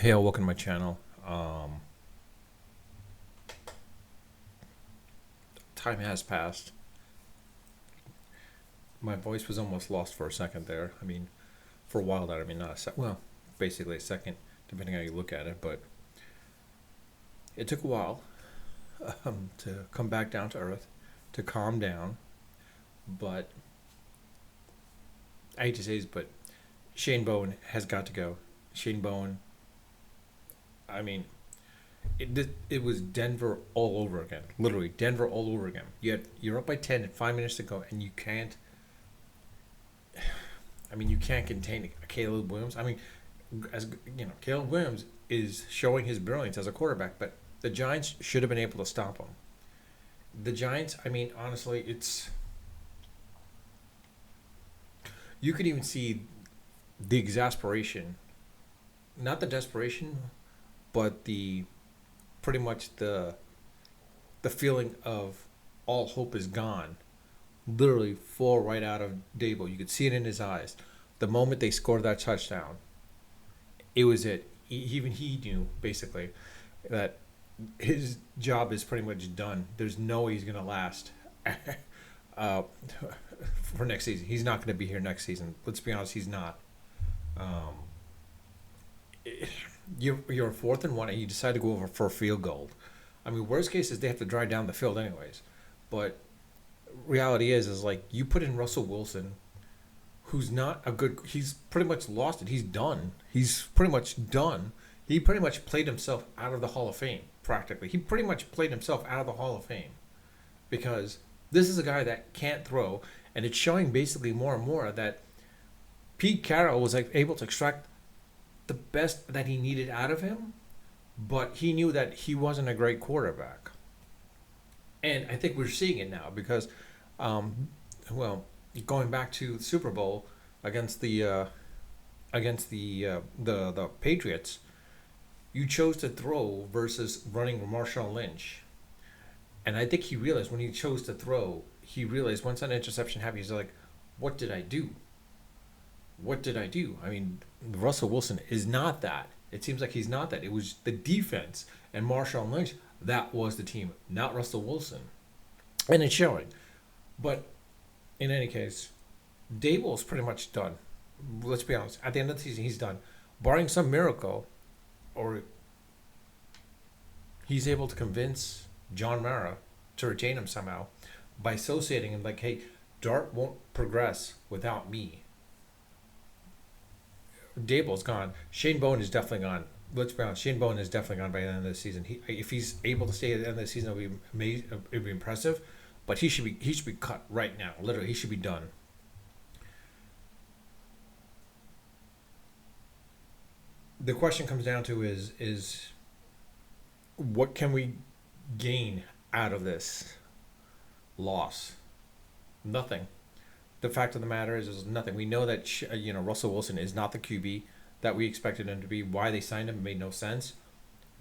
Hey, welcome to my channel. Time has passed. My voice was almost lost for a second there. I mean, for a while there. I mean, not a sec. Well, basically a second, depending how you look at it. But it took a while to come back down to earth, to calm down. But I hate to say this, but Shane Bowen has got to go. Shane Bowen. I mean, it was Denver all over again. Literally, Denver all over again. You're up by 10 at 5 minutes to go, and you can't. I mean, you can't contain Caleb Williams. I mean, as you know, Caleb Williams is showing his brilliance as a quarterback, but the Giants should have been able to stop him. The Giants. I mean, honestly, it's you could even see the exasperation, not the desperation, but the pretty much the feeling of all hope is gone literally fall right out of Dable. You could see it in his eyes. The moment they scored that touchdown, it was it. Even he knew basically that his job is pretty much done. There's no way he's gonna last uh, for next season. He's not gonna be here next season. Let's be honest, he's not. Um, you're fourth and one, and you decide to go over for a field goal. I mean, worst case is they have to drive down the field anyways. But reality is like you put in Russell Wilson, who's not a good. He's pretty much lost it. He's done. He's pretty much done. He pretty much played himself out of the Hall of Fame. Practically, he pretty much played himself out of the Hall of Fame because this is a guy that can't throw, and it's showing basically more and more that Pete Carroll was like able to extract the best that he needed out of him, but he knew that he wasn't a great quarterback. And I think we're seeing it now because, um, well, going back to the Super Bowl against the Patriots, you chose to throw versus running Marshawn Lynch. And I think he realized when he chose to throw, he realized once that interception happened, he's like, "What did I do? What did I do?" I mean, Russell Wilson is not that. It seems like he's not that. It was the defense and Marshawn Lynch that was the team, not Russell Wilson, and it's showing. But in any case, Dable is pretty much done. Let's be honest. At the end of the season, he's done. Barring some miracle, or he's able to convince John Mara to retain him somehow by associating him like, "Hey, Dart won't progress without me." Dable's gone. Shane Bowen is definitely gone. Let's be honest. Shane Bowen is definitely gone by the end of the season. If he's able to stay at the end of the season, it'll be amazing. It'll be impressive. But he should be cut right now. Literally, he should be done. The question comes down to is what can we gain out of this loss? Nothing. The fact of the matter is nothing. We know that Russell Wilson is not the QB that we expected him to be. Why they signed him made no sense.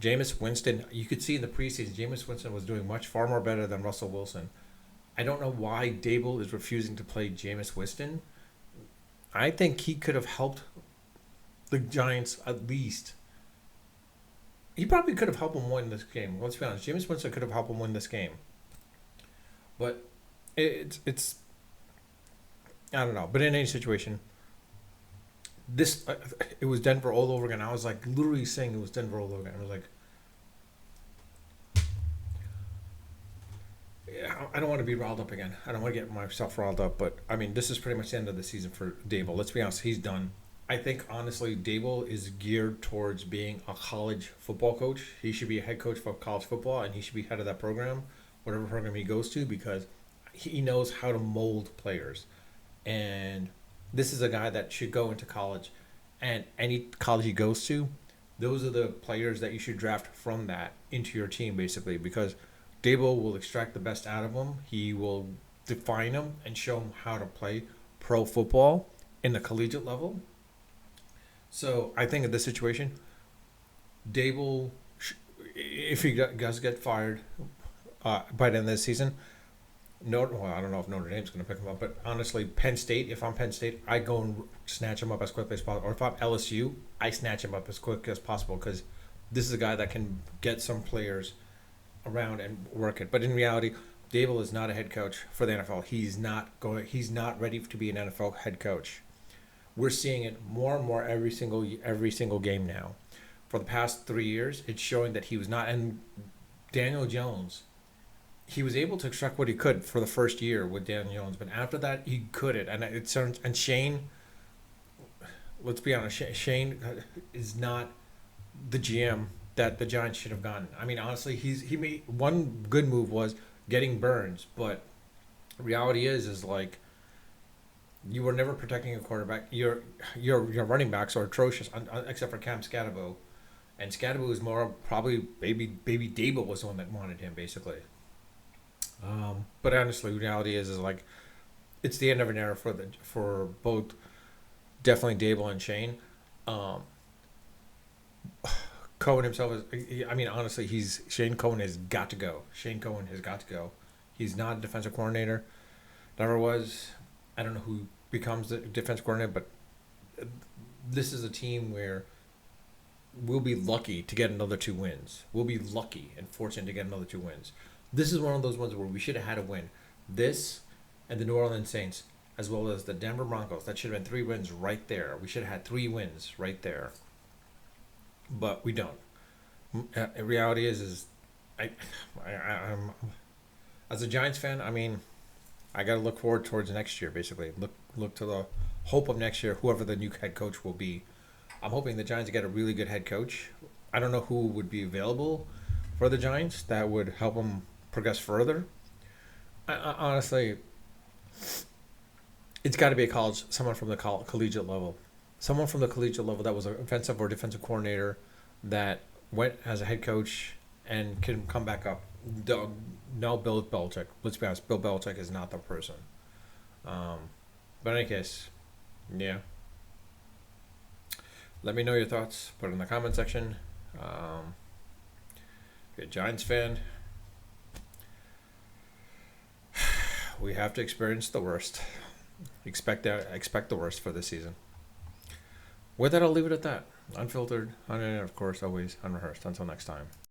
Jameis Winston, you could see in the preseason, Jameis Winston was doing far more better than Russell Wilson. I don't know why Dable is refusing to play Jameis Winston. I think he could have helped the Giants at least. He probably could have helped him win this game. Let's be honest. Jameis Winston could have helped him win this game. But it's I don't know. But in any situation, this it was Denver all over again. I was like literally saying it was Denver all over again. I was like, yeah, I don't want to be riled up again. I don't want to get myself riled up. But I mean, this is pretty much the end of the season for Dable. Let's be honest, he's done. I think honestly, Dable is geared towards being a college football coach. He should be a head coach for college football, and he should be head of that program, whatever program he goes to, because he knows how to mold players. And this is a guy that should go into college, and any college he goes to, those are the players that you should draft from that into your team basically, because Dabo will extract the best out of them. He will define them and show them how to play pro football in the collegiate level. So I think in this situation, Dable, if he does get fired by the end of the season, Well, I don't know if Notre Dame's going to pick him up, but honestly, Penn State. If I'm Penn State, I go and snatch him up as quickly as possible. Or if I'm LSU, I snatch him up as quick as possible because this is a guy that can get some players around and work it. But in reality, Dable is not a head coach for the NFL. He's not going. He's not ready to be an NFL head coach. We're seeing it more and more every single game now. For the past 3 years, it's showing that he was not. And Daniel Jones, he was able to extract what he could for the first year with Daniel Jones, but after that he couldn't. And it turns and Shane. Let's be honest, Shane is not the GM that the Giants should have gotten. I mean, honestly, he made one good move was getting Burns, but reality is like you were never protecting a quarterback. Your running backs are atrocious, except for Cam Scatabo, and Scatabo is more probably baby Dable was the one that wanted him basically. But honestly, reality is like it's the end of an era for both definitely Dable and Shane. Um, Cohen himself is. I mean, honestly, he's Shane Cohen has got to go. Shane Cohen has got to go. He's not a defensive coordinator. Never was. I don't know who becomes the defensive coordinator, but this is a team where we'll be lucky to get another 2 wins. We'll be lucky and fortunate to get another 2 wins. This is one of those ones where we should have had a win. This and the New Orleans Saints, as well as the Denver Broncos, that should have been 3 wins right there. We should have had 3 wins right there, but we don't. Reality is I'm as a Giants fan. I mean, I got to look forward towards next year. Basically, look to the hope of next year. Whoever the new head coach will be, I'm hoping the Giants get a really good head coach. I don't know who would be available for the Giants that would help them progress further. Honestly, it's got to be a college, someone from the collegiate level, someone from the collegiate level that was an offensive or defensive coordinator that went as a head coach and can come back up. No, Bill Belichick. Let's be honest, Bill Belichick is not the person. Um, but in any case, yeah. Let me know your thoughts. Put it in the comment section. If you're a Giants fan, we have to experience the worst. Expect the worst for this season. With that, I'll leave it at that. Unfiltered, of course, always unrehearsed. Until next time.